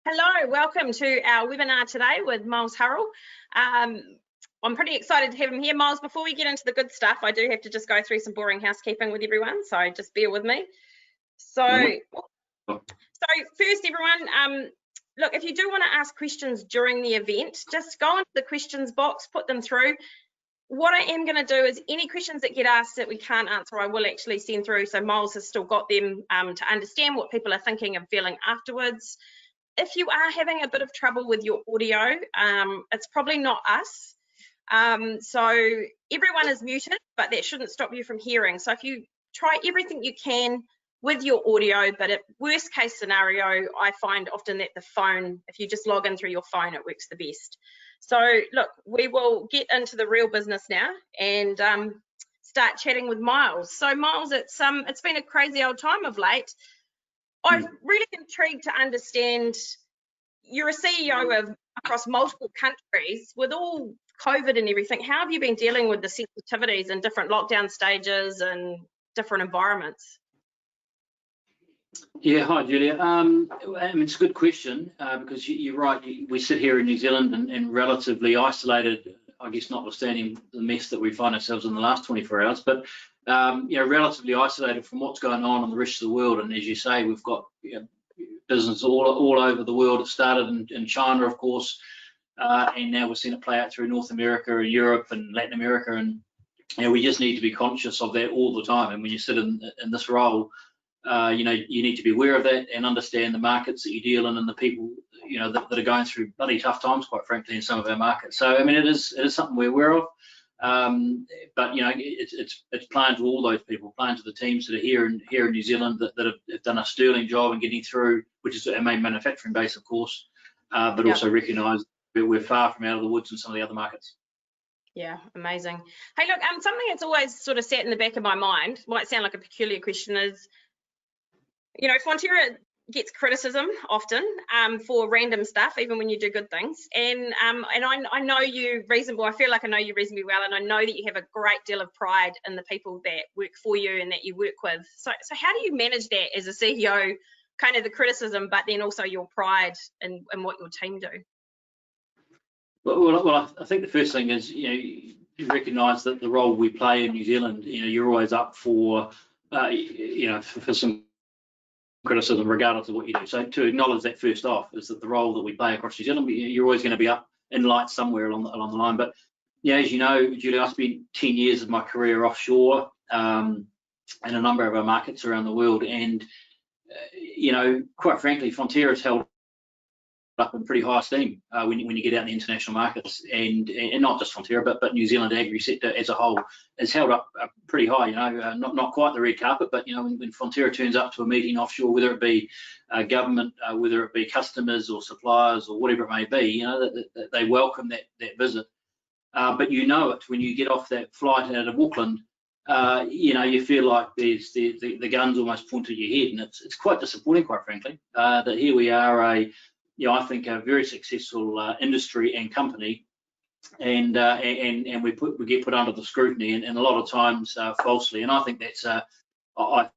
Hello, welcome to our webinar today with Miles Hurrell. I'm pretty excited to have him here. Miles, before we get into the good stuff, I do have to just go through some boring housekeeping with everyone, so just bear with me. So first, everyone, look, if you do want to ask questions during the event, just go into the questions box, put them through. What I am going to do is any questions that get asked that we can't answer, I will actually send through, so Miles has still got them to understand what people are thinking and feeling afterwards. If you are having a bit of trouble with your audio, it's probably not us. So everyone is muted, but that shouldn't stop you from hearing. So if you try everything you can with your audio, but at worst case scenario, I find often that the phone, if you just log in through your phone, it works the best. So look, we will get into the real business now and start chatting with Miles. So Miles, it's been a crazy old time of late. I'm really intrigued to understand, you're a CEO of across multiple countries. With all COVID and everything, how have you been dealing with the sensitivities in different lockdown stages and different environments? Yeah, hi Julia. It's a good question because you're right. We sit here in New Zealand and relatively isolated, I guess, notwithstanding the mess that we find ourselves in the last 24 hours, but relatively isolated from what's going on in the rest of the world. And as you say, we've got business all over the world. It started in China, of course, and now we're seeing it play out through North America and Europe and Latin America. And we just need to be conscious of that all the time. And when you sit in this role, you need to be aware of that and understand the markets that you deal in and the people, that are going through bloody tough times, quite frankly, in some of our markets. So, it is something we're aware of. But it's playing to all those people, playing to the teams that are here in New Zealand that have done a sterling job in getting through, which is our main manufacturing base, of course, but also recognise that we're far from out of the woods in some of the other markets. Yeah, amazing. Hey, look, something that's always sort of sat in the back of my mind, might sound like a peculiar question, is, Fonterra gets criticism often for random stuff, even when you do good things. And I know you reasonably, I feel like I know you reasonably well, and I know that you have a great deal of pride in the people that work for you and that you work with. So how do you manage that as a CEO, kind of the criticism, but then also your pride in what your team do? Well, I think the first thing is, you recognise that the role we play in New Zealand, you're always up for some criticism regardless of what you do. So to acknowledge that first off is that the role that we play across New Zealand, you're always going to be up in lights somewhere along the line. But as you know, Julia, I spent 10 years of my career offshore in a number of our markets around the world, and quite frankly, Fonterra's held up in pretty high esteem when you get out in the international markets, and not just Fonterra, but New Zealand agri sector as a whole is held up pretty high. Not quite the red carpet, but when Fonterra turns up to a meeting offshore, whether it be government, whether it be customers or suppliers or whatever it may be, that they welcome that visit. But it when you get off that flight out of Auckland, you feel like there's the gun's almost pointed at your head, and it's quite disappointing, quite frankly, that here we are I think a very successful industry and company, and we get put under the scrutiny, and a lot of times falsely. And I think that's I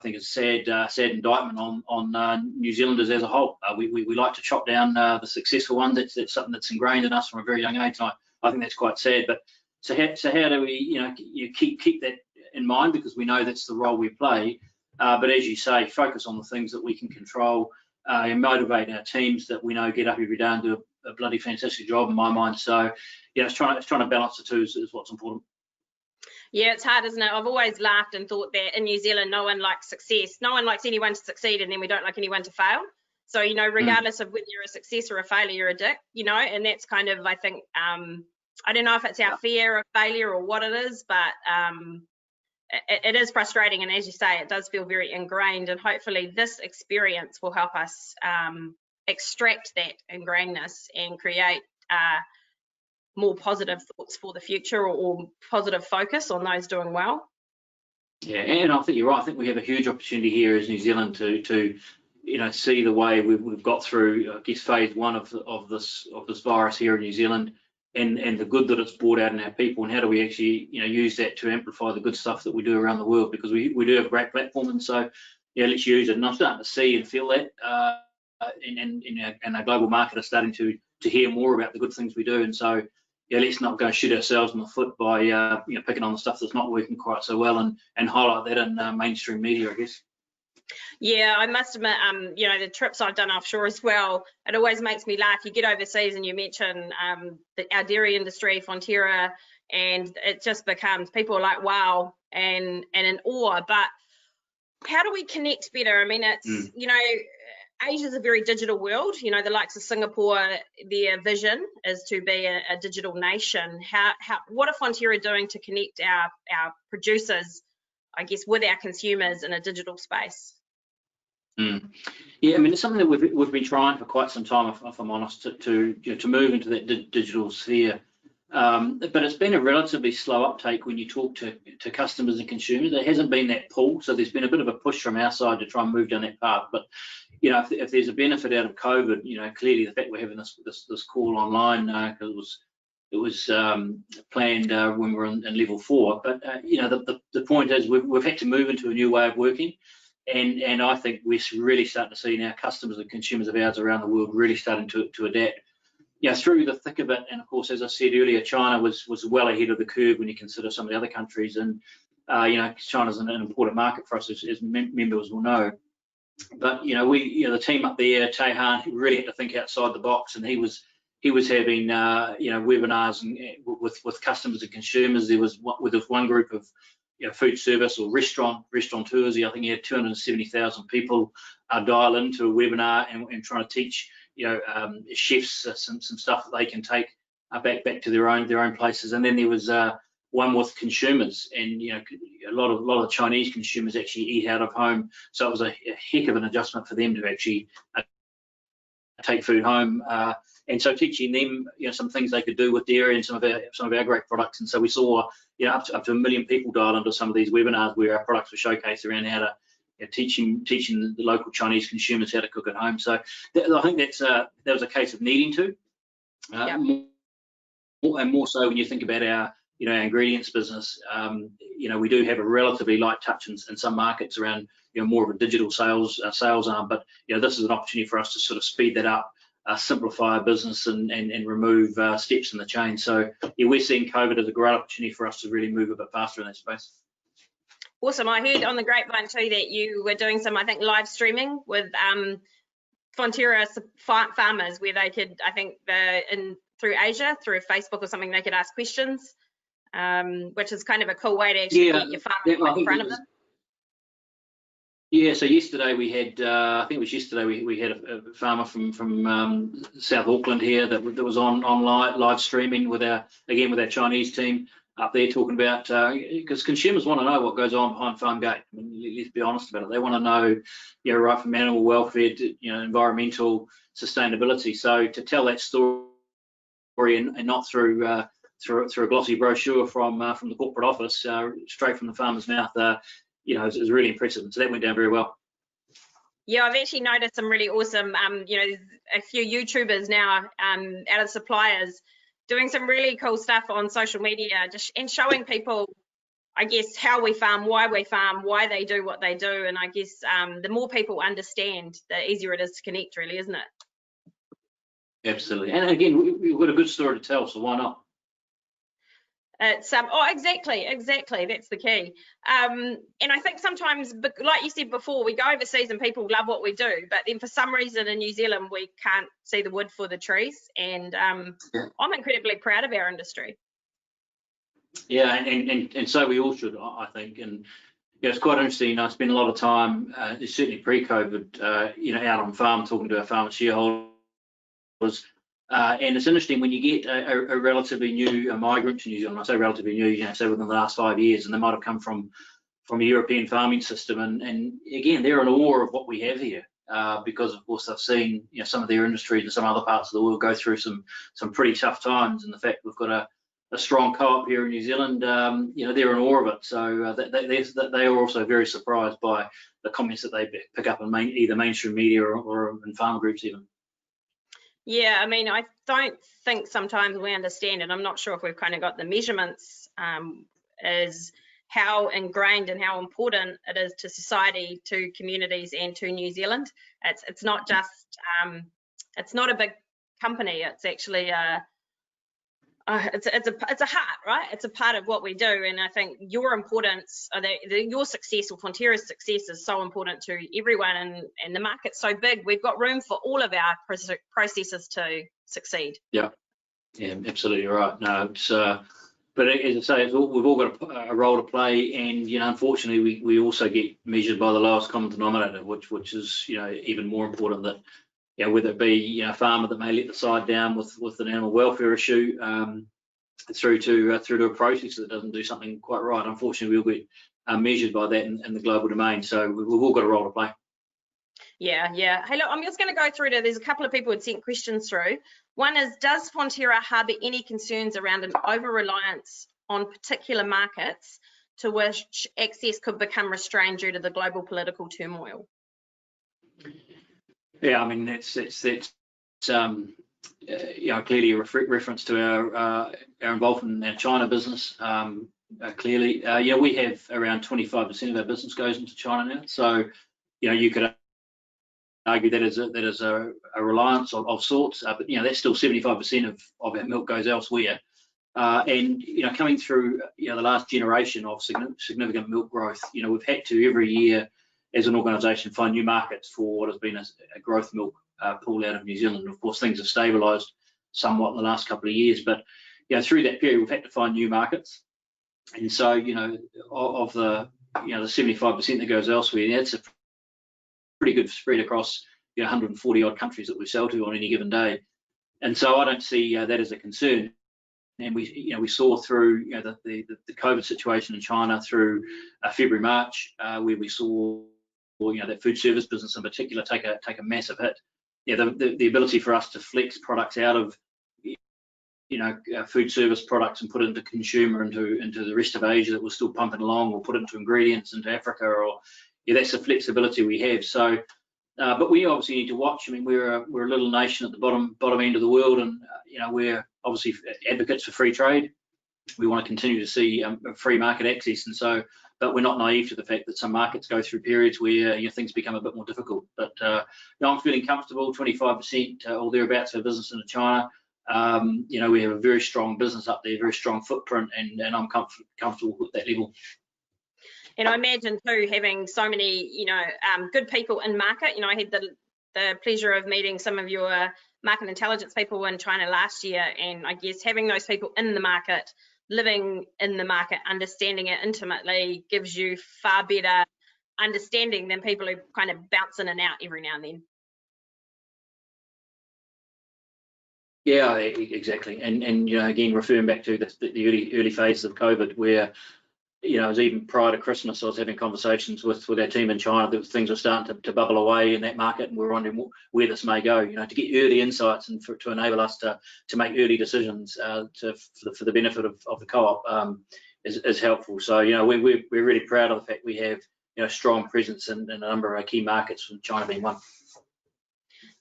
think it's a sad indictment on New Zealanders as a whole. We like to chop down the successful ones. That's something that's ingrained in us from a very young age. And I think that's quite sad. But so how do we you keep that in mind, because we know that's the role we play. But as you say, focus on the things that we can control. And motivate our teams that we know get up every day and do a bloody fantastic job, in my mind. So it's trying to balance the two is what's important. Yeah, it's hard, isn't it? I've always laughed and thought that in New Zealand, no one likes success. No one likes anyone to succeed, and then we don't like anyone to fail. So regardless of whether you're a success or a failure, you're a dick. And that's kind of, I think, I don't know if it's our fear of failure or what it is, but it is frustrating, and as you say, it does feel very ingrained, and hopefully this experience will help us extract that ingrainedness and create more positive thoughts for the future, or positive focus on those doing well. Yeah, and I think you're right. I think we have a huge opportunity here as New Zealand to see the way we've got through, I guess, phase one of this virus here in New Zealand, and the good that it's brought out in our people, and how do we actually use that to amplify the good stuff that we do around the world, because we do have a great platform. And so let's use it. And I'm starting to see and feel that and our global market are starting to hear more about the good things we do. And so, yeah, let's not go shoot ourselves in the foot by picking on the stuff that's not working quite so well, and highlight that in mainstream media, I guess. Yeah, I must admit, the trips I've done offshore as well, it always makes me laugh. You get overseas and you mention our dairy industry, Fonterra, and it just becomes, people are like, wow, and in awe. But how do we connect better? I mean, it's, Asia's a very digital world. The likes of Singapore, their vision is to be a digital nation. What are Fonterra doing to connect our producers, I guess, with our consumers in a digital space? Yeah, I mean, it's something that we've been trying for quite some time, if I'm honest, to move into that digital sphere. But it's been a relatively slow uptake when you talk to customers and consumers. There hasn't been that pull, so there's been a bit of a push from our side to try and move down that path. But if there's a benefit out of COVID, clearly the fact we're having this call online, because it was planned when we were in level 4. But the point is we've had to move into a new way of working. And I think we're really starting to see now customers and consumers of ours around the world really starting to adapt. Through the thick of it, and of course, as I said earlier, China was well ahead of the curve when you consider some of the other countries, and China's an important market for us, as members will know. But the team up there, Taihan, really had to think outside the box, and he was having webinars with customers and consumers. There was one group of food service or restaurateurs. I think he had 270,000 people dial into a webinar and trying to teach chefs some stuff that they can take back to their own places. And then there was one with consumers, and a lot of Chinese consumers actually eat out of home, so it was a heck of an adjustment for them to actually take food home. And so teaching them some things they could do with dairy and some of our great products. And so we saw up to 1 million people dial into some of these webinars where our products were showcased around how to teaching the local Chinese consumers how to cook at home. So I think that was a case of needing to, more so when you think about our our ingredients business. We do have a relatively light touch in some markets around more of a digital sales arm, but this is an opportunity for us to sort of speed that up, simplify our business, and remove steps in the chain. So we're seeing COVID as a great opportunity for us to really move a bit faster in that space. Awesome. I heard on the grapevine too that you were doing some, I think, live streaming with Fonterra farmers, where they could, I think, through Asia, through Facebook or something, they could ask questions, which is kind of a cool way to actually get your farmer in front of them. Yeah, so yesterday we had, I think it was yesterday, we had a farmer from South Auckland here that was on live streaming with our Chinese team up there, talking about, because consumers want to know what goes on behind farm gate. I mean, let's be honest about it. They want to know, right from animal welfare to environmental sustainability. So to tell that story and not through a glossy brochure from the corporate office, straight from the farmer's mouth, is really impressive. And so that went down very well. Yeah, I've actually noticed some really awesome, a few YouTubers now out of suppliers doing some really cool stuff on social media, and showing people, I guess, how we farm, why they do what they do. And I guess the more people understand, the easier it is to connect, really, isn't it? Absolutely. And again, we've got a good story to tell, so why not? It's exactly, that's the key. And I think sometimes, like you said before, we go overseas and people love what we do, but then for some reason in New Zealand we can't see the wood for the trees, and I'm incredibly proud of our industry. Yeah, and so we all should, I think. And it's quite interesting. I spent a lot of time, certainly pre-COVID, out on farm talking to our farmer shareholders. And it's interesting when you get a relatively new migrant to New Zealand. I say relatively new, say within the last 5 years, and they might have come from a European farming system. And again, they're in awe of what we have here, because of course they've seen some of their industries in some other parts of the world go through some pretty tough times. And the fact we've got a strong co-op here in New Zealand, they're in awe of it. So they are also very surprised by the comments that they pick up in either mainstream media or in farmer groups even. Yeah, I mean, I don't think sometimes we understand, and I'm not sure if we've kind of got the measurements, is how ingrained and how important it is to society, to communities, and to New Zealand. It's not just it's not a big company. It's actually it's a heart, right? It's a part of what we do, and I think your importance, your success or Fonterra's success is so important to everyone, and the market's so big. We've got room for all of our processes to succeed. Yeah, absolutely right. No, it's but as I say, we've all got a role to play, and unfortunately, we also get measured by the lowest common denominator, which is even more important. That whether it be a farmer that may let the side down with an animal welfare issue, through to a process that doesn't do something quite right. Unfortunately, we'll get measured by that in the global domain. So we've all got a role to play. Yeah. Hey, look, I'm just going to go through there's a couple of people who sent questions through. One is, does Fonterra harbour any concerns around an over-reliance on particular markets to which access could become restrained due to the global political turmoil? Yeah, I mean, it's clearly a reference to our involvement in our China business. Clearly, we have around 25% of our business goes into China now. So, you could argue that is a reliance of sorts, but that's still 75% of our milk goes elsewhere. And coming through the last generation of significant milk growth, we've had to every year as an organisation find new markets for what has been a growth milk pool out of New Zealand. Of course, things have stabilised somewhat in the last couple of years, but through that period we've had to find new markets. And so of the 75% that goes elsewhere, that's a pretty good spread across 140 odd countries that we sell to on any given day. And so I don't see that as a concern. And we saw through the COVID situation in China through February, March, where we saw that food service business in particular take a massive hit. The ability for us to flex products out of food service products and put it into consumer into the rest of Asia that was still pumping along, or put it into ingredients into Africa, or that's the flexibility we have. So, but we obviously need to watch. I mean, we're a little nation at the bottom end of the world, and we're obviously advocates for free trade. We want to continue to see free market access, and so, but we're not naive to the fact that some markets go through periods where things become a bit more difficult. But I'm feeling comfortable. 25% or thereabouts of business into China. We have a very strong business up there, very strong footprint, and I'm comfortable with that level. And I imagine too, having so many good people in market. I had the pleasure of meeting some of your market intelligence people in China last year, and I guess having those people in the market, living in the market, understanding it intimately, gives you far better understanding than people who kind of bounce in and out every now and then. Yeah, exactly. And again, referring back to the early phases of COVID, where it was even prior to Christmas, I was having conversations with our team in China that things were starting to bubble away in that market, and we're wondering where this may go. To get early insights and to enable us to make early decisions for the benefit of the co-op is helpful. So we're really proud of the fact we have strong presence in a number of our key markets, from China being one.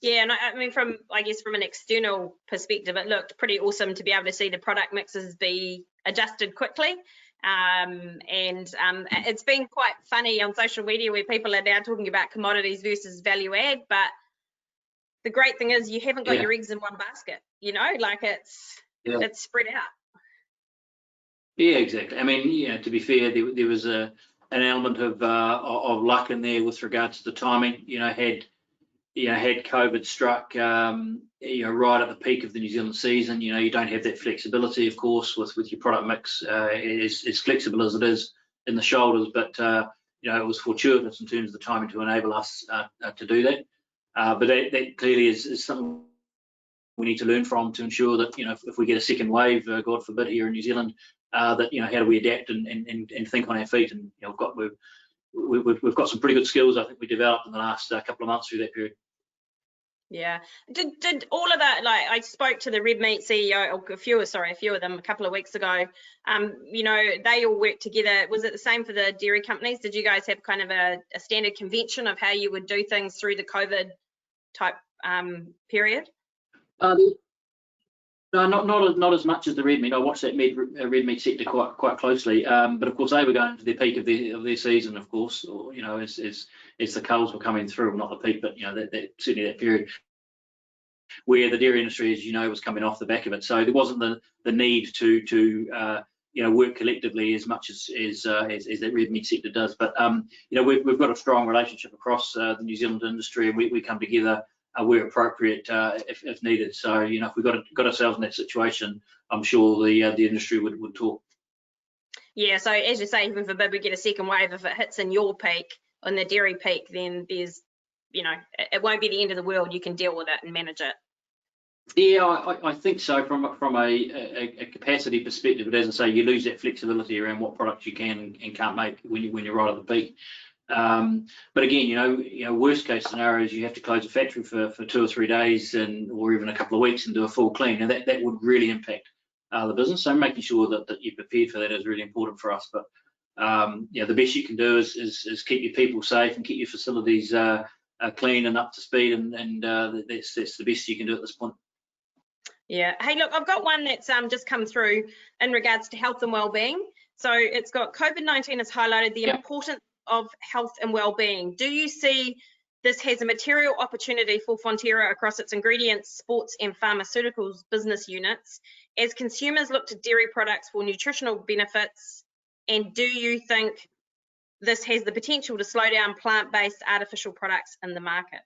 Yeah, and I mean, from an external perspective, it looked pretty awesome to be able to see the product mixes be adjusted quickly. And it's been quite funny on social media where people are now talking about commodities versus value add, but the great thing is you haven't got your eggs in one basket, like it's spread out. Yeah, exactly. I mean, to be fair, there was an element of luck in there with regards to the timing. Had COVID struck right at the peak of the New Zealand season, you don't have that flexibility, of course, with your product mix as flexible as it is in the shoulders, but it was fortuitous in terms of the timing to enable us to do that. But that clearly is something we need to learn from, to ensure that if we get a second wave, God forbid, here in New Zealand, that how do we adapt and think on our feet. And we've got some pretty good skills I think we developed in the last couple of months through that period. Yeah. Did all of that, like, I spoke to the red meat CEO, or a few of them a couple of weeks ago. They all work together. Was it the same for the dairy companies? Did you guys have kind of a standard convention of how you would do things through the COVID type period? No, not as much as the red meat. I watched that red meat sector quite closely, but of course they were going to the peak of their season, of course, or, you know, as the culls were coming through, not the peak, but you know that certainly that period where the dairy industry, as you know, was coming off the back of it. So there wasn't the need to you know, work collectively as much as that red meat sector does. But you know, we've got a strong relationship across the New Zealand industry, and we come together where appropriate if needed. So you know, if we got ourselves in that situation, I'm sure the industry would talk. Yeah, so as you say, even forbid we get a second wave, if it hits in your peak, on the dairy peak, then there's, you know, it won't be the end of the world. You can deal with it and manage it. Yeah, I think so from a capacity perspective. But as I say, you lose that flexibility around what products you can and can't make when you're right at the peak. But again, you know, worst case scenario is you have to close a factory for 2 or 3 days or even a couple of weeks and do a full clean, and that would really impact the business. So making sure that you're prepared for that is really important for us. But yeah, the best you can do is keep your people safe and keep your facilities clean and up to speed, and that's the best you can do at this point. Yeah. Hey, look, I've got one that's just come through in regards to health and well-being. So it's got COVID-19 has highlighted the importance of health and well-being. Do you see this has a material opportunity for Fonterra across its ingredients, sports and pharmaceuticals business units as consumers look to dairy products for nutritional benefits? And do you think this has the potential to slow down plant-based artificial products in the market?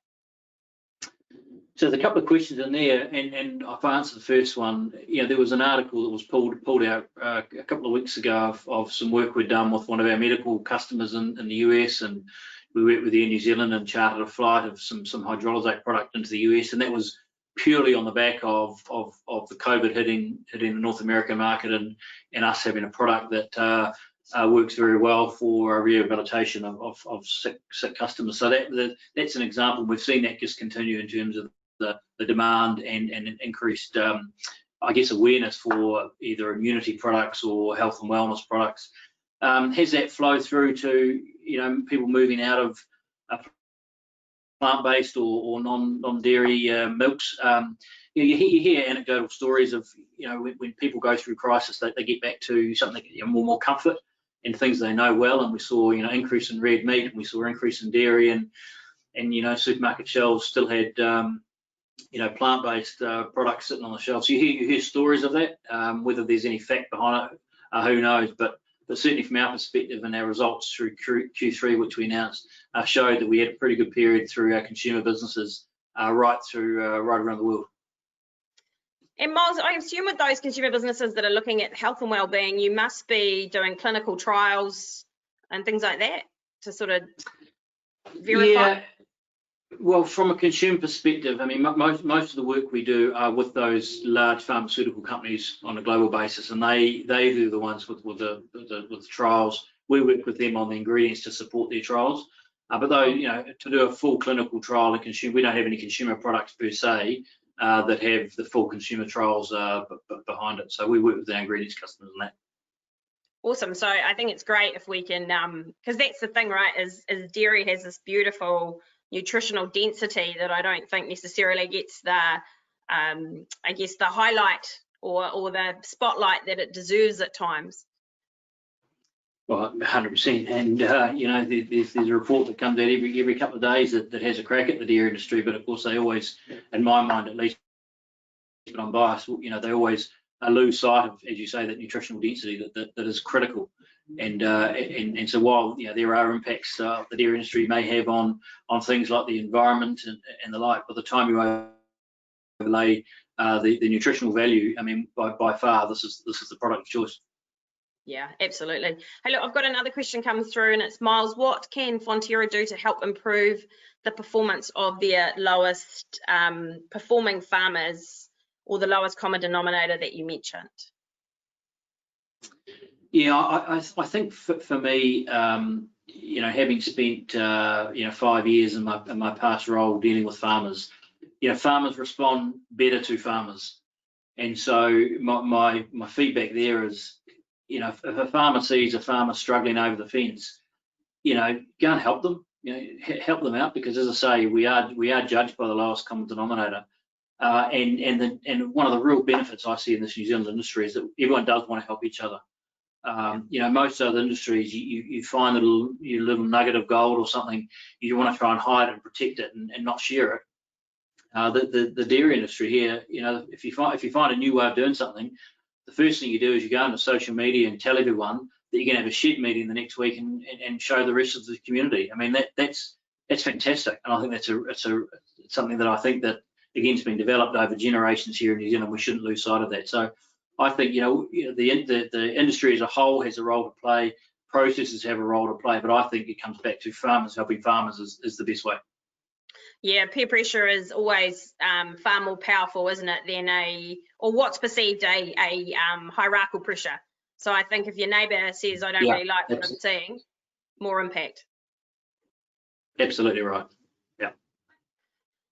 So there's a couple of questions in there, and I've answered the first one. You know, there was an article that was pulled out a couple of weeks ago of some work we'd done with one of our medical customers in the US, and we worked with Air New Zealand and chartered a flight of some hydrolysate product into the US, and that was purely on the back of the COVID hitting the North American market and us having a product that works very well for rehabilitation of sick customers. So that's an example. We've seen that just continue in terms of the demand and increased, I guess, awareness for either immunity products or health and wellness products. Has that flow through to, you know, people moving out of plant-based or non-dairy milks? You hear anecdotal stories of, you know, when people go through crisis, they get back to something, you know, more comfort and things they know well. And we saw, you know, increase in red meat, and we saw increase in dairy, and you know, supermarket shelves still had you know, plant-based products sitting on the shelves. So you hear stories of that. Whether there's any fact behind it, who knows? But certainly from our perspective and our results through Q3, which we announced, showed that we had a pretty good period through our consumer businesses right around the world. And Miles, I assume with those consumer businesses that are looking at health and well-being, you must be doing clinical trials and things like that to sort of verify. Yeah. Well, from a consumer perspective, I mean, most of the work we do are with those large pharmaceutical companies on a global basis, and they do the ones with the trials. We work with them on the ingredients to support their trials. But though, you know, to do a full clinical trial and consumer, we don't have any consumer products per se that have the full consumer trials behind it. So we work with the ingredients customers on that. Awesome. So I think it's great if we can, because that's the thing, right? Is dairy has this beautiful nutritional density that I don't think necessarily gets the, I guess, the highlight or the spotlight that it deserves at times. Well, 100%. And you know, there's a report that comes out every couple of days that has a crack at the dairy industry. But of course, they always, in my mind at least, but I'm biased, you know, they always lose sight of, as you say, that nutritional density that is critical. And so while, you know, there are impacts the dairy industry may have on things like the environment and the like, by the time you overlay the nutritional value, I mean, by far this is the product of choice. Yeah, absolutely. Hey, look, I've got another question coming through, and it's Miles. What can Fonterra do to help improve the performance of their lowest performing farmers, or the lowest common denominator that you mentioned? Yeah, I think for me, you know, having spent you know, 5 years in my past role dealing with farmers, you know, farmers respond better to farmers, and so my feedback there is, you know, if a farmer sees a farmer struggling over the fence, you know, go and help them, you know, help them out, because as I say, we are judged by the lowest common denominator. And one of the real benefits I see in this New Zealand industry is that everyone does want to help each other. You know, most other industries, you find a little nugget of gold or something, you want to try and hide it and protect it and not share it. The dairy industry here, you know, if you find a new way of doing something, the first thing you do is you go into social media and tell everyone that you're going to have a shed meeting the next week and show the rest of the community. I mean, that's fantastic, and I think it's something that I think that again has been developed over generations here in New Zealand. We shouldn't lose sight of that. So I think, you know, the industry as a whole has a role to play. Processors have a role to play, but I think it comes back to farmers helping farmers is the best way. Yeah, peer pressure is always far more powerful, isn't it, than or what's perceived a hierarchical pressure. So I think if your neighbour says, I don't really like what I'm seeing, more impact. Absolutely right. Yeah.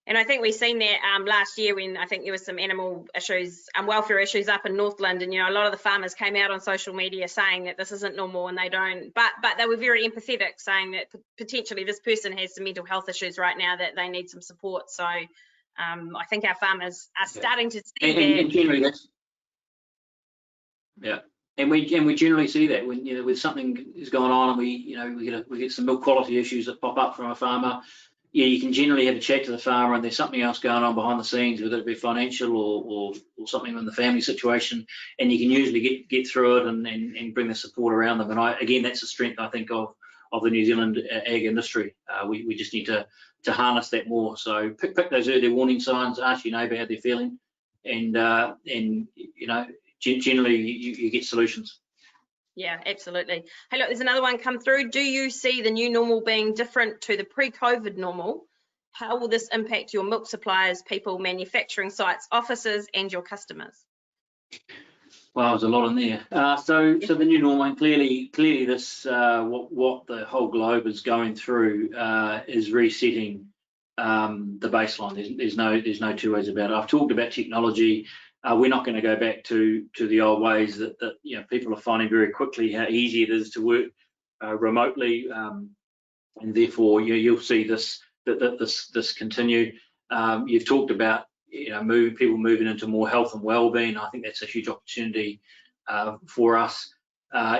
And I think we've seen that last year when I think there was some animal issues, welfare issues up in Northland, and you know a lot of the farmers came out on social media saying that this isn't normal, and they don't. But they were very empathetic, saying that potentially this person has some mental health issues right now that they need some support. So I think our farmers are starting to see that. And generally that's And we generally see that when, you know, with something is going on and we get some milk quality issues that pop up from a farmer. Yeah, you can generally have a chat to the farmer, and there's something else going on behind the scenes, whether it be financial or something in the family situation, and you can usually get through it and bring the support around them. And again, that's the strength I think of the New Zealand ag industry. We just need to harness that more. So pick those early warning signs, ask your neighbour how they're feeling, and you know, generally you get solutions. Yeah, absolutely. Hey, look, there's another one come through. Do you see the new normal being different to the pre-COVID normal? How will this impact your milk suppliers, people, manufacturing sites, offices, and your customers? Well, there's a lot in there. So the new normal, and clearly this what the whole globe is going through is resetting the baseline. There's no two ways about it. I've talked about technology. We're not going to go back to the old ways that you know, people are finding very quickly how easy it is to work remotely, and therefore you'll see this continue. You've talked about, you know, people moving into more health and well-being. I think that's a huge opportunity for us.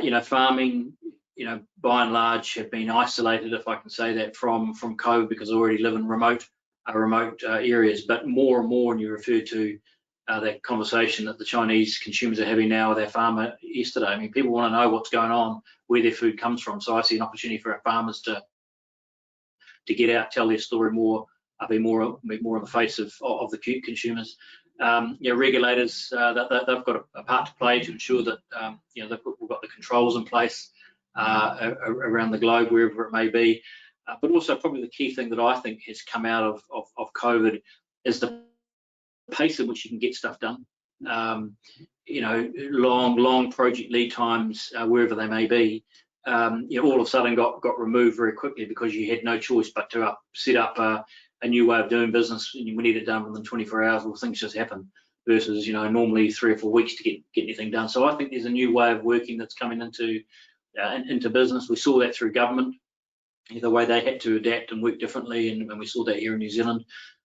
You know, farming, you know, by and large have been isolated, if I can say that, from COVID, because they already live in remote areas. But more and more, and you refer to that conversation that the Chinese consumers are having now with their farmer yesterday. I mean, people want to know what's going on, where their food comes from. So I see an opportunity for our farmers to get out, tell their story more, be more on the face of the consumers. You know, regulators, they've got a part to play to ensure that you know, we've got the controls in place around the globe, wherever it may be. But also, probably the key thing that I think has come out of COVID is the pace at which you can get stuff done. You know, long project lead times, wherever they may be, you know, all of a sudden got removed very quickly because you had no choice but to set up a new way of doing business, and we need it done within 24 hours. Well, things just happen, versus, you know, normally 3 or 4 weeks to get anything done. So I think there's a new way of working that's coming into business. We saw that through government, the way they had to adapt and work differently, and we saw that here in New Zealand.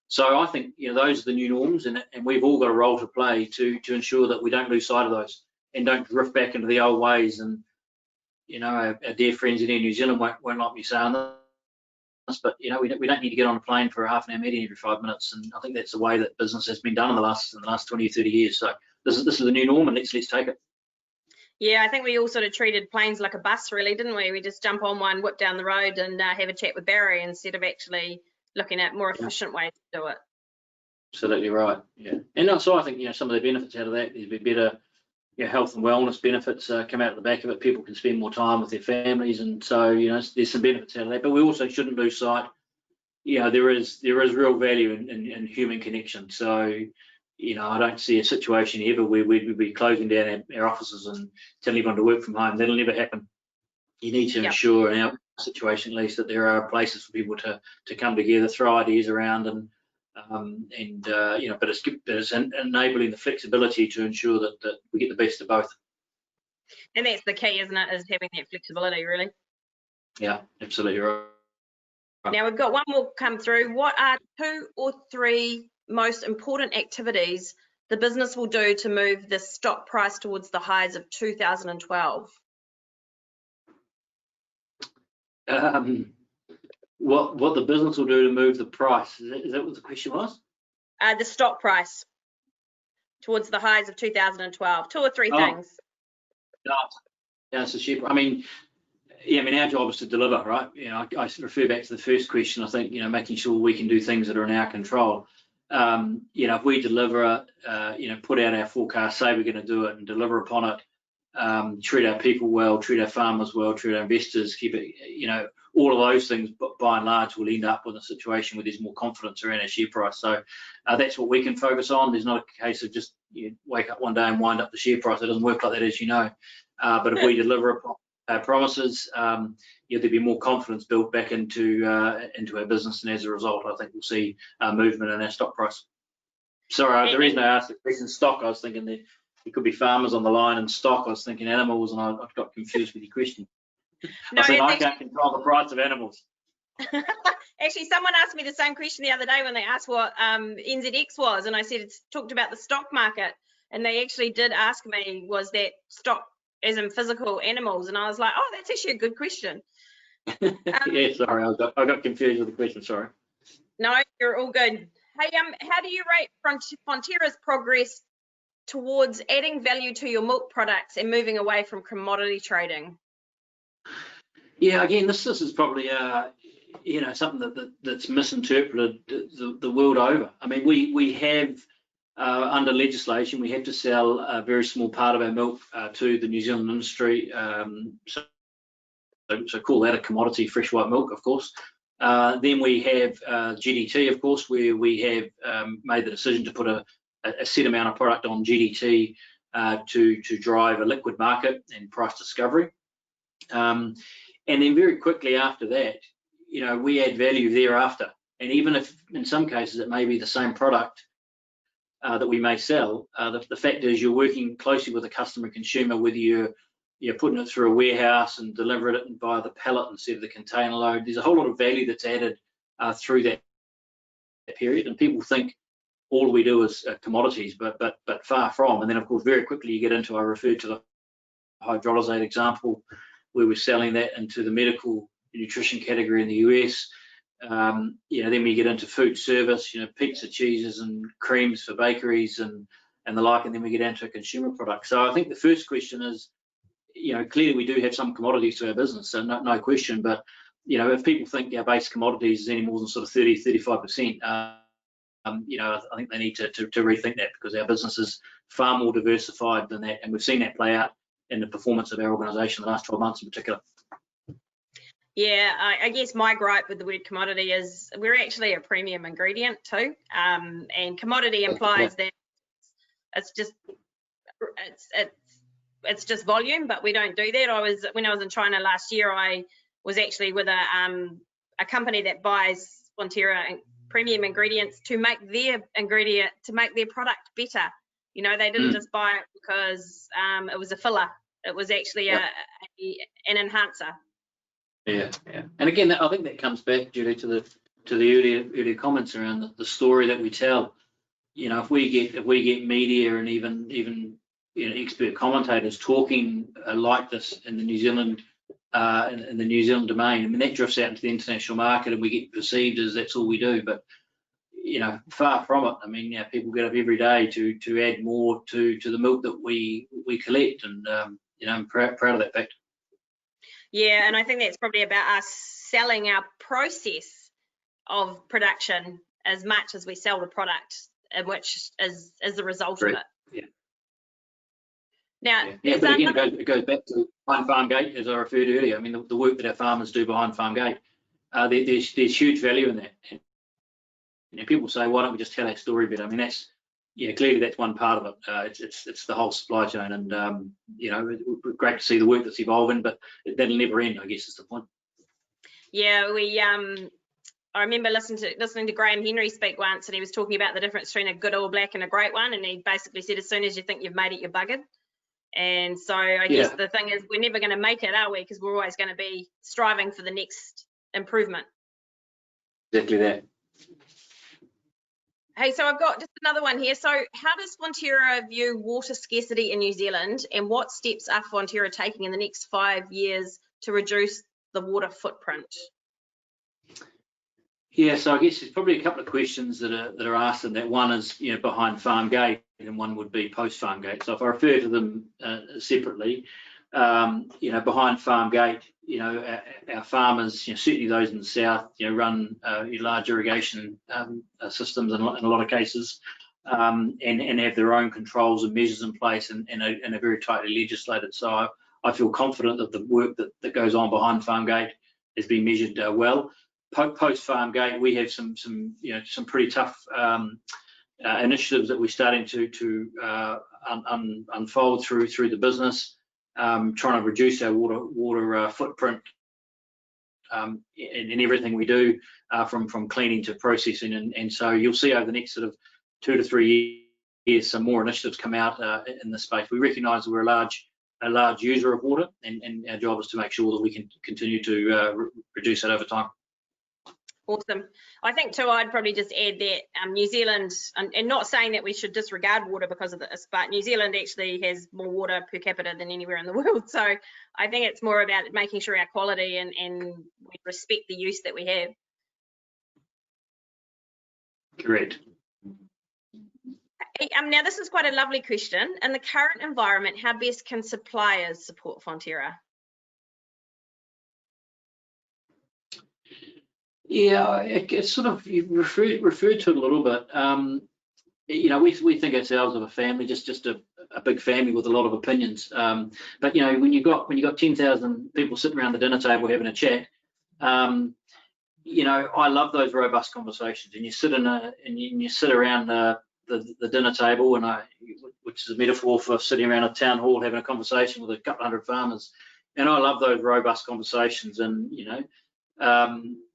So I think, you know, those are the new norms, and we've all got a role to play to ensure that we don't lose sight of those and don't drift back into the old ways. And, you know, our dear friends in New Zealand won't like me saying this, but, you know, we don't need to get on a plane for a half an hour meeting every 5 minutes. And I think that's the way that business has been done in the last 20 or 30 years. So this is the new norm, and let's take it. Yeah, I think we all sort of treated planes like a bus, really, didn't we? We just jump on one, whip down the road, and have a chat with Barry instead of actually looking at more efficient ways to do it. Absolutely right. Yeah, and so I think, you know, some of the benefits out of that is better, you know, health and wellness benefits come out of the back of it. People can spend more time with their families, and so, you know, there's some benefits out of that. But we also shouldn't lose sight. You know, there is real value in human connection. So, you know, I don't see a situation ever where we'd be closing down our offices and telling everyone to work from home. That'll never happen. You need to ensure, in our situation at least, that there are places for people to come together, throw ideas around, and you know, but it's enabling the flexibility to ensure that we get the best of both. And that's the key, isn't it? Is having that flexibility, really. Yeah, absolutely right. Now we've got one more come through. What are 2 or 3 most important activities the business will do to move the stock price towards the highs of 2012? What the business will do to move the price? Is that what the question was? The stock price towards the highs of 2012. 2 or 3 things. Yeah, it's a share. I mean, our job is to deliver, right? I refer back to the first question. I think, making sure we can do things that are in our control. If we deliver, put out our forecast, say we're going to do it and deliver upon it, treat our people well, treat our farmers well, treat our investors, keep it, all of those things, but by and large, we'll end up with a situation where there's more confidence around our share price. So that's what we can focus on. There's not a case of just wake up one day and wind up the share price. It doesn't work like that, as you know. But if we deliver upon our promises, there'll be more confidence built back into our business, and as a result, I think we'll see movement in our stock price. Sorry, the reason I asked the question stock, I was thinking there could be farmers on the line, and stock, I was thinking animals, and I got confused with your question. No, I can't control the price of animals. Actually, someone asked me the same question the other day when they asked what NZX was, and I said it's talked about the stock market, and they actually did ask me, was that stock as in physical animals? And I was like, oh, that's actually a good question. Yeah, sorry, I got confused with the question. Sorry. No, you're all good. Hey, how do you rate Fonterra's progress towards adding value to your milk products and moving away from commodity trading? Yeah, again, this is probably something that's misinterpreted the world over. I mean, we have under legislation, we have to sell a very small part of our milk to the New Zealand industry. So call that a commodity, fresh white milk, of course. Then we have GDT, of course, where we have made the decision to put a set amount of product on GDT to drive a liquid market and price discovery. And then very quickly after that, we add value thereafter. And even if in some cases it may be the same product that we may sell, the fact is you're working closely with the customer consumer, whether you're putting it through a warehouse and delivering it via the pallet instead of the container load. There's a whole lot of value that's added through that period. And people think all we do is commodities, but far from. And then, of course, very quickly you get into, I referred to the hydrolysate example, where we're selling that into the medical nutrition category in the US. Then we get into food service, pizza, cheeses and creams for bakeries and the like, and then we get into a consumer product. So I think the first question is, clearly we do have some commodities to our business, so no question, but if people think our base commodities is any more than sort of 30-35%, I think they need to rethink that, because our business is far more diversified than that, and we've seen that play out in the performance of our organisation the last 12 months in particular. Yeah, I guess my gripe with the word commodity is we're actually a premium ingredient too, and commodity implies that it's just volume, but we don't do that. When I was in China last year, I was actually with a company that buys Fonterra premium ingredients to make their product better. They didn't just buy it because it was a filler. It was actually an enhancer. Yeah. And again, I think that comes back, Julie, to the earlier comments around the story that we tell. If we get media and even expert commentators talking like this in the New Zealand domain, I mean, that drifts out into the international market, and we get perceived as that's all we do. But far from it. I mean, people get up every day to add more to the milk that we collect, and I'm proud of that fact. Yeah, and I think that's probably about us selling our process of production as much as we sell the product, which is the result of it. Yeah. Now, but again, it goes back to behind farm gate, as I referred to earlier. I mean, the work that our farmers do behind farm gate, there's huge value in that. And people say, why don't we just tell that story better? I mean, clearly that's one part of it. It's the whole supply chain, and great to see the work that's evolving, but that'll never end, I guess, is the point. Yeah, I remember listening to Graham Henry speak once, and he was talking about the difference between a good all black and a great one, and he basically said, as soon as you think you've made it, you're buggered. And so I guess the thing is, we're never going to make it, are we? Because we're always going to be striving for the next improvement. Exactly that. Hey, so I've got just another one here. So how does Fonterra view water scarcity in New Zealand, and what steps are Fonterra taking in the next 5 years to reduce the water footprint? Yeah, so I guess there's probably a couple of questions that are asked in that. One is, behind farm gate, and one would be post farm gate. So if I refer to them separately, behind farm gate, our farmers, certainly those in the south, run large irrigation systems in a lot of cases, and have their own controls and measures in place, and are very tightly legislated. So I feel confident that the work that goes on behind farm gate has been measured well. Post farm gate, we have some pretty tough initiatives that we're starting to unfold through the business, trying to reduce our water footprint in everything we do, from cleaning to processing, and so you'll see over the next sort of 2 to 3 years some more initiatives come out in this space. We recognise that we're a large user of water, and our job is to make sure that we can continue to reduce that over time. Awesome. I think too, I'd probably just add that New Zealand, and not saying that we should disregard water because of this, but New Zealand actually has more water per capita than anywhere in the world. So I think it's more about making sure our quality and we respect the use that we have. Correct. Now this is quite a lovely question. In the current environment, how best can suppliers support Fonterra? Yeah, it's sort of, you referred to it a little bit. We think ourselves of a family, just a big family with a lot of opinions. But when you got 10,000 people sitting around the dinner table having a chat, I love those robust conversations. And you sit around the dinner table, which is a metaphor for sitting around a town hall having a conversation with a couple hundred farmers. And I love those robust conversations, and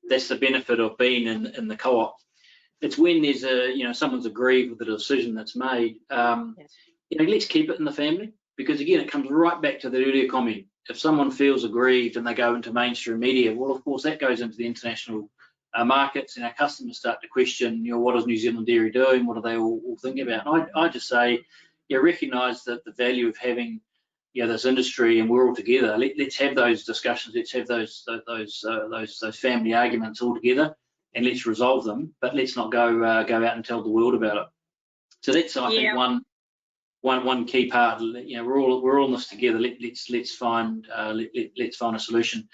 that's the benefit of being in the co-op. It's when there's someone's aggrieved with the decision that's made. Let's keep it in the family, because again, it comes right back to the earlier comment. If someone feels aggrieved and they go into mainstream media, well, of course, that goes into the international markets, and our customers start to question, what is New Zealand dairy doing? What are they all thinking about? And I just say, recognise that the value of having this industry, and we're all together. Let's have those discussions. Let's have those family arguments all together, and let's resolve them. But let's not go out and tell the world about it. So that's, I think, one key part. We're all in this together. Let's find a solution.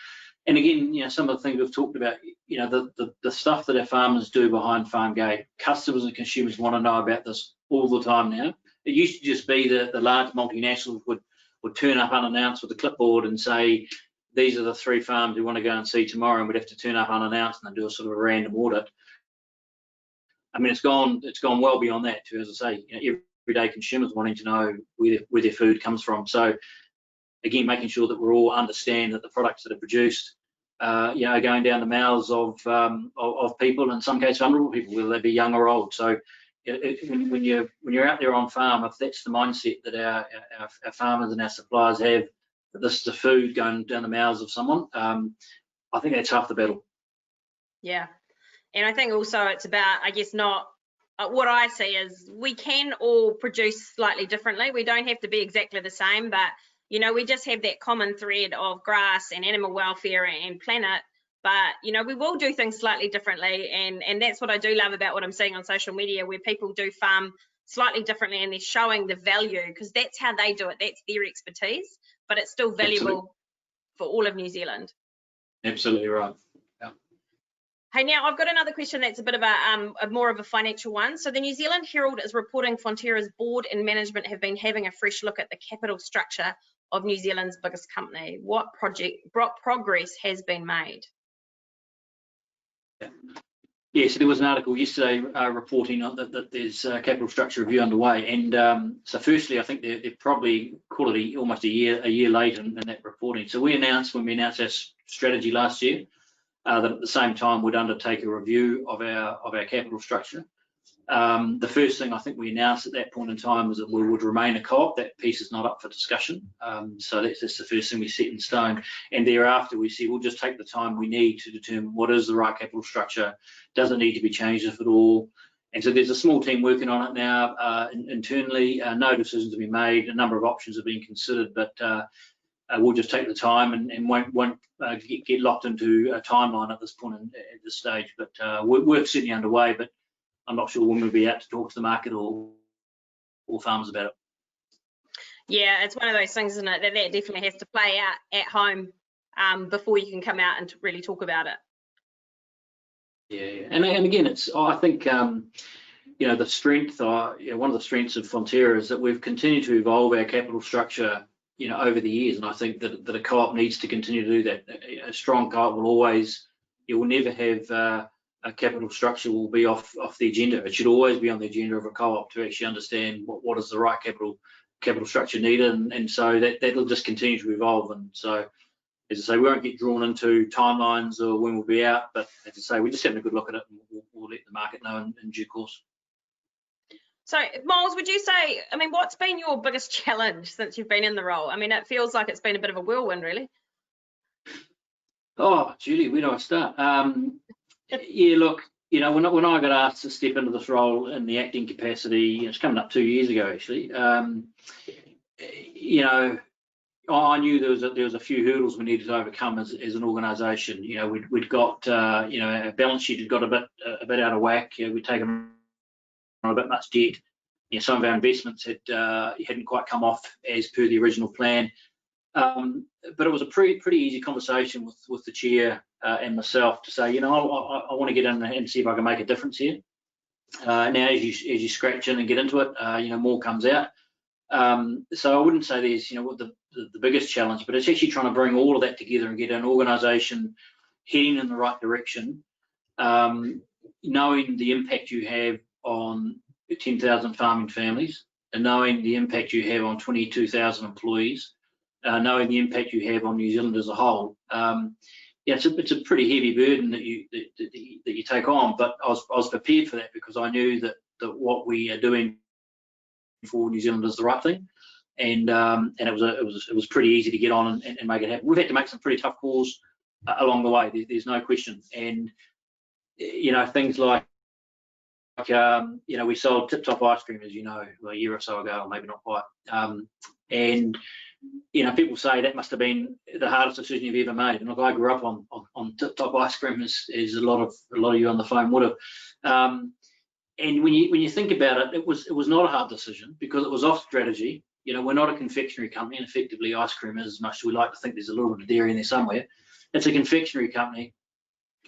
And again, some of the things we've talked about. The stuff that our farmers do behind farm gate. Customers and consumers want to know about this all the time now. It used to just be that the large multinationals would turn up unannounced with a clipboard and say, these are the 3 farms we want to go and see tomorrow, and we'd have to turn up unannounced and do a sort of a random audit. I mean, it's gone well beyond that too, as I say, everyday consumers wanting to know where their food comes from. So again, making sure that we all understand that the products that are produced are going down the mouths of people, in some cases vulnerable people, whether they be young or old. So when you're out there on farm, if that's the mindset that our farmers and our suppliers have, that this is the food going down the mouths of someone, I think that's half the battle. Yeah, and I think also it's about, I guess, not what I see is we can all produce slightly differently. We don't have to be exactly the same, but we just have that common thread of grass and animal welfare and planet. But we will do things slightly differently, and that's what I do love about what I'm seeing on social media, where people do farm slightly differently and they're showing the value, because that's how they do it. That's their expertise, but it's still valuable for all of New Zealand. Absolutely right. Yeah. Hey, now I've got another question that's a bit of a more of a financial one. So the New Zealand Herald is reporting Fonterra's board and management have been having a fresh look at the capital structure of New Zealand's biggest company. What progress has been made? Yeah, so there was an article yesterday reporting that there's a capital structure review underway, and so firstly, I think they're probably almost a year late in that reporting. So when we announced our strategy last year, that at the same time we'd undertake a review of our capital structure. The first thing I think we announced at that point in time was that we would remain a co-op. That piece is not up for discussion. So that's the first thing we set in stone. And thereafter we said we'll just take the time we need to determine what is the right capital structure. Does it need to be changed, if at all? And so there's a small team working on it now internally. No decisions have been made. A number of options have been considered, but we'll just take the time and won't get locked into a timeline at this point at this stage. But work's certainly underway, but I'm not sure when we'll be out to talk to the market or farmers about it. Yeah, it's one of those things, isn't it, that definitely has to play out at home before you can come out and really talk about it. Yeah, and again, I think the strength, one of the strengths of Fonterra is that we've continued to evolve our capital structure, over the years, and I think that a co-op needs to continue to do that. A strong co-op will never have a capital structure will be off the agenda. It should always be on the agenda of a co-op to actually understand what is the right capital structure needed, and so that'll just continue to evolve. And so, as I say, we won't get drawn into timelines or when we'll be out, but as I say, we're just having a good look at it, and we'll let the market know in due course. So, Miles, would you say, I mean, what's been your biggest challenge since you've been in the role? I mean, it feels like it's been a bit of a whirlwind, really. Oh, Judy, where do I start? Yeah, look, when I got asked to step into this role in the acting capacity, it's coming up 2 years ago, actually. I knew there was a few hurdles we needed to overcome as an organisation. We'd got, our balance sheet had got a bit out of whack. We'd taken on a bit much debt. Some of our investments hadn't quite come off as per the original plan. But it was a pretty easy conversation with the chair and myself to say, I want to get in and see if I can make a difference here. Now, as you scratch in and get into it, more comes out. So I wouldn't say there's, the biggest challenge, but it's actually trying to bring all of that together and get an organisation heading in the right direction, knowing the impact you have on 10,000 farming families, and knowing the impact you have on 22,000 employees, knowing the impact you have on New Zealand as a whole. It's a pretty heavy burden that you take on, but I was prepared for that because I knew that what we are doing for New Zealand is the right thing, and it was pretty easy to get on and make it happen. We've had to make some pretty tough calls along the way. There's no question, and things like we sold Tip Top ice cream, as a year or so ago, or maybe not quite, and people say that must have been the hardest decision you've ever made. And look, I grew up on Tip Top ice cream, as a lot of you on the phone would have. And when you think about it, it was not a hard decision because it was off strategy. We're not a confectionery company, and effectively ice cream is, as much as we like to think there's a little bit of dairy in there somewhere. It's a confectionery company,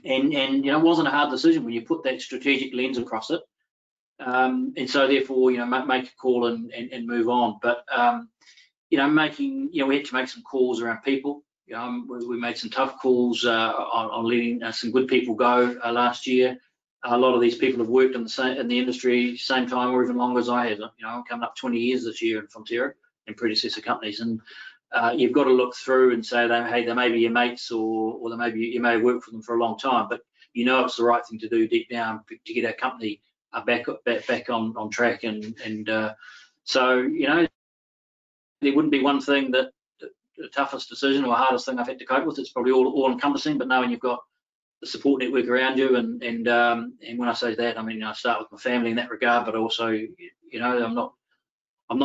and it wasn't a hard decision when you put that strategic lens across it. And so therefore, make a call and move on. But we had to make some calls around people. We made some tough calls on letting some good people go last year. A lot of these people have worked in the industry same time or even longer as I have. I'm coming up 20 years this year in Fonterra and predecessor companies, and you've got to look through and say, hey, they may be your mates, or you may have worked for them for a long time, but it's the right thing to do deep down to get our company back on track. And so there wouldn't be one thing that the toughest decision or hardest thing I've had to cope with. It's probably all encompassing, but knowing you've got the support network around you, and when I say that, I mean I start with my family in that regard, but also I'm not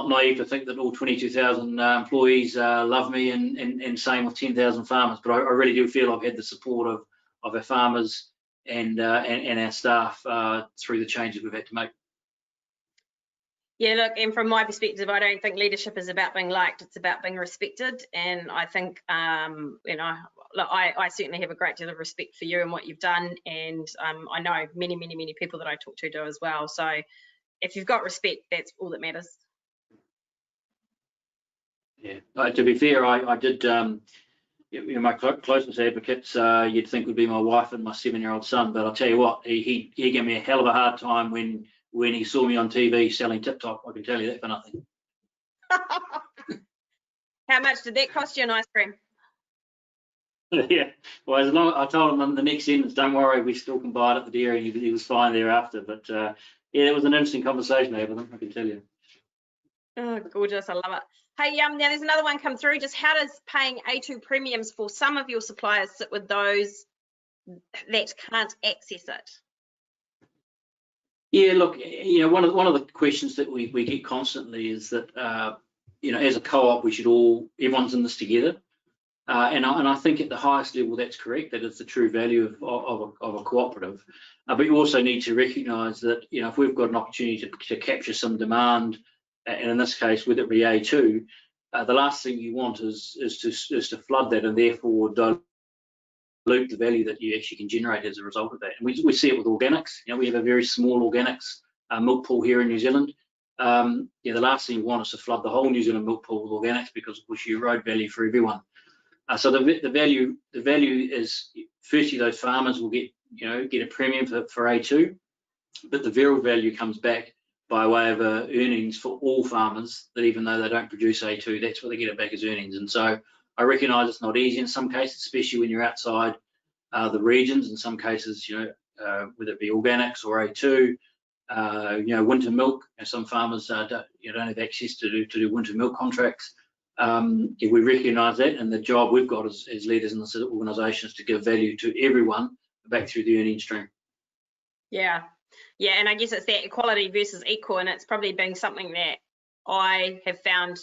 naive to think that all 22,000 employees love me, and same with 10,000 farmers. But I really do feel I've had the support of our farmers and our staff through the changes we've had to make. Yeah, look, and from my perspective, I don't think leadership is about being liked, it's about being respected. And I think, look, I certainly have a great deal of respect for you and what you've done. And I know many, many, many people that I talk to do as well. So if you've got respect, that's all that matters. Yeah, to be fair, I did, my closest advocates, you'd think would be my wife and my 7-year-old son. But I'll tell you what, he gave me a hell of a hard time when he saw me on TV selling Tip Top. I can tell you that for nothing. How much did that cost you an ice cream? Yeah, well, I told him in the next sentence, don't worry, we still can buy it at the dairy, and he was fine thereafter. But yeah, it was an interesting conversation I had with him, I can tell you. Oh, gorgeous, I love it. Hey, now there's another one come through. Just how does paying A2 premiums for some of your suppliers sit with those that can't access it? Yeah, look, one of the questions that we get constantly is that as a co-op we should everyone's in this together, and I think at the highest level that's correct. That is the true value of a cooperative. But you also need to recognise that if we've got an opportunity to capture some demand, and in this case, whether it be A2, the last thing you want is to flood that and therefore dilute the value that you actually can generate as a result of that. And we see it with organics. We have a very small organics milk pool here in New Zealand. The last thing you want is to flood the whole New Zealand milk pool with organics, because of course you erode value for everyone. So the value is, firstly, those farmers will get a premium for A2, but the real value comes back by way of earnings for all farmers, that even though they don't produce A2, that's what they get it back as earnings. And so I recognise it's not easy in some cases, especially when you're outside the regions. In some cases, whether it be organics or A2, winter milk. Some farmers don't have access to do winter milk contracts. If we recognise that, and the job we've got as leaders in this organisation is to give value to everyone back through the earning stream. Yeah, and I guess it's that equality versus equal, and it's probably been something that I have found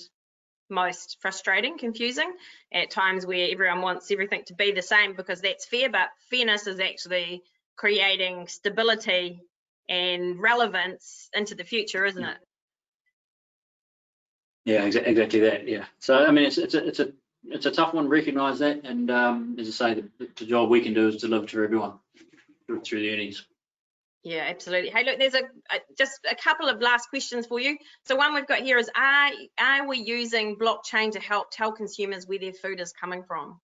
most frustrating, confusing at times, where everyone wants everything to be the same because that's fair, but fairness is actually creating stability and relevance into the future, isn't it? Yeah, exactly that. Yeah. So I mean, it's a tough one. Recognise that, and as I say, the job we can do is deliver to everyone through the earnings. Yeah, absolutely. Hey, look, there's just a couple of last questions for you. So one we've got here is, are we using blockchain to help tell consumers where their food is coming from?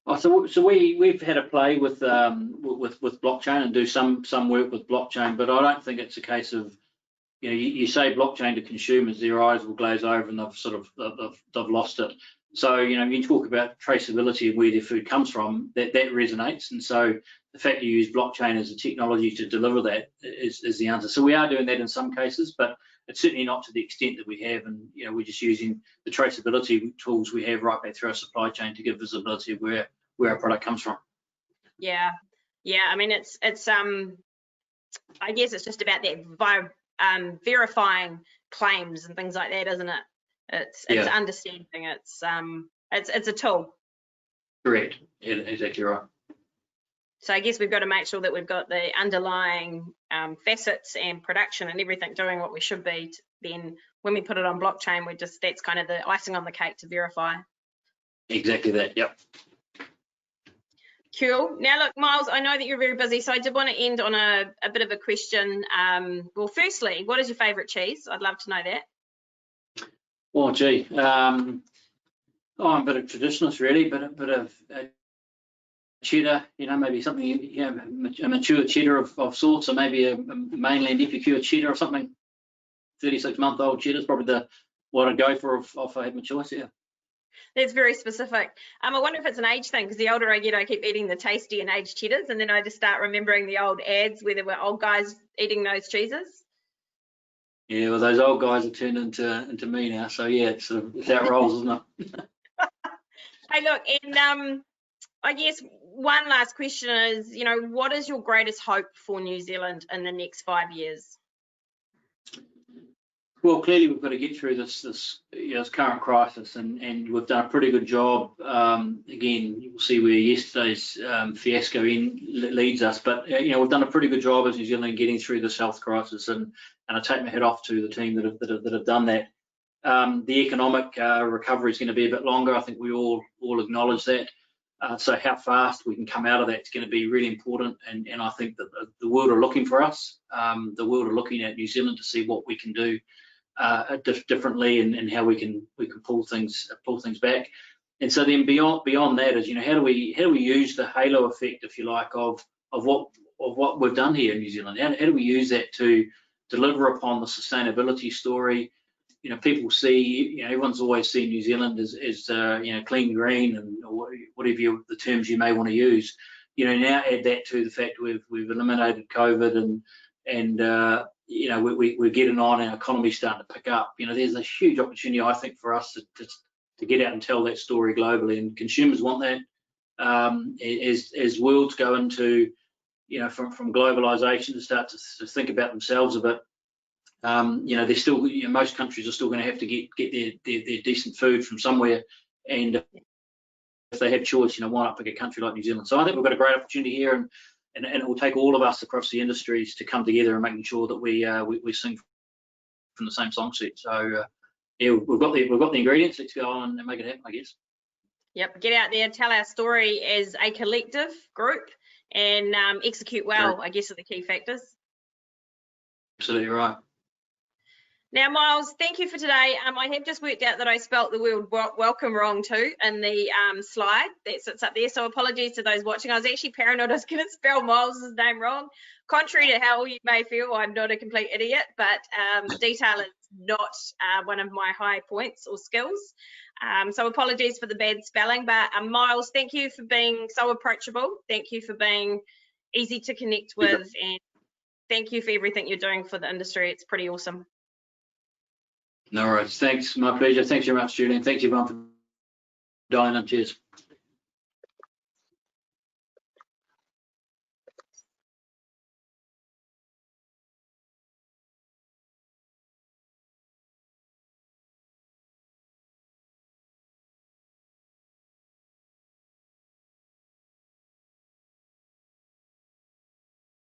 Oh, so we've had a play with blockchain and do some work with blockchain, but I don't think it's a case of you say blockchain to consumers, their eyes will glaze over and they've lost it. So you talk about traceability of where their food comes from, that resonates, and so the fact you use blockchain as a technology to deliver that is the answer. So we are doing that in some cases, but it's certainly not to the extent that we have, and we're just using the traceability tools we have right back through our supply chain to give visibility of where our product comes from. Yeah. I mean, it's I guess it's just about that verifying claims and things like that, isn't it? It's understanding. It's a tool. Correct. Yeah, exactly right. So I guess we've got to make sure that we've got the underlying facets and production and everything doing what we should be. Then when we put it on blockchain, that's kind of the icing on the cake to verify. Exactly that. Yep. Cool. Now, look, Miles, I know that you're very busy, so I did want to end on a bit of a question. Well, firstly, what is your favourite cheese? I'd love to know that. Oh, gee. I'm a bit of traditionalist, really, but a bit of cheddar, maybe something, a mature cheddar of sorts, or maybe a mainland epicure cheddar or something. 36-month-old cheddar is probably what I'd go for if I had my choice. Yeah. That's very specific. I wonder if it's an age thing, because the older I get, I keep eating the tasty and aged cheddars, and then I just start remembering the old ads where there were old guys eating those cheeses. Yeah, well, those old guys have turned into me now, so yeah, it's how it rolls, isn't it? Hey, look, and I guess one last question is, what is your greatest hope for New Zealand in the next 5 years? Well, clearly we've got to get through this current crisis, and we've done a pretty good job. Again, you'll see where yesterday's fiasco leads us, but we've done a pretty good job as New Zealand in getting through this health crisis, and I take my hat off to the team that have done that. The economic recovery is going to be a bit longer. I think we all acknowledge that. So how fast we can come out of that is going to be really important, and I think that the world are looking for us. The world are looking at New Zealand to see what we can do differently, and how we can pull things back. And so then beyond that is how do we use the halo effect, if you like, of what we've done here in New Zealand? How do we use that to deliver upon the sustainability story? People see, everyone's always seen New Zealand as clean, green, and whatever the terms you may want to use. Now add that to the fact we've eliminated COVID, and we're getting on, our economy's starting to pick up. There's a huge opportunity, I think, for us to get out and tell that story globally, and consumers want that. As worlds go into from globalization to start to think about themselves a bit. They're still, most countries are still going to have to get their decent food from somewhere, and if they have choice, why not pick a country like New Zealand? So I think we've got a great opportunity here, and it will take all of us across the industries to come together and making sure that we sing from the same song set. So we've got the ingredients. Let's go on and make it happen, I guess. Yep, get out there, tell our story as a collective group, and execute well, I guess, are the key factors. Absolutely right. Now, Miles, thank you for today. I have just worked out that I spelt the word welcome wrong too in the slide that sits up there. So apologies to those watching. I was actually paranoid I was going to spell Miles' name wrong. Contrary to how you may feel, I'm not a complete idiot, but detail is not one of my high points or skills. So apologies for the bad spelling. But Miles, thank you for being so approachable. Thank you for being easy to connect with. And thank you for everything you're doing for the industry. It's pretty awesome. No worries. Thanks. My pleasure. Thanks very much, Julian. Thanks, everyone, for dialing in. Cheers.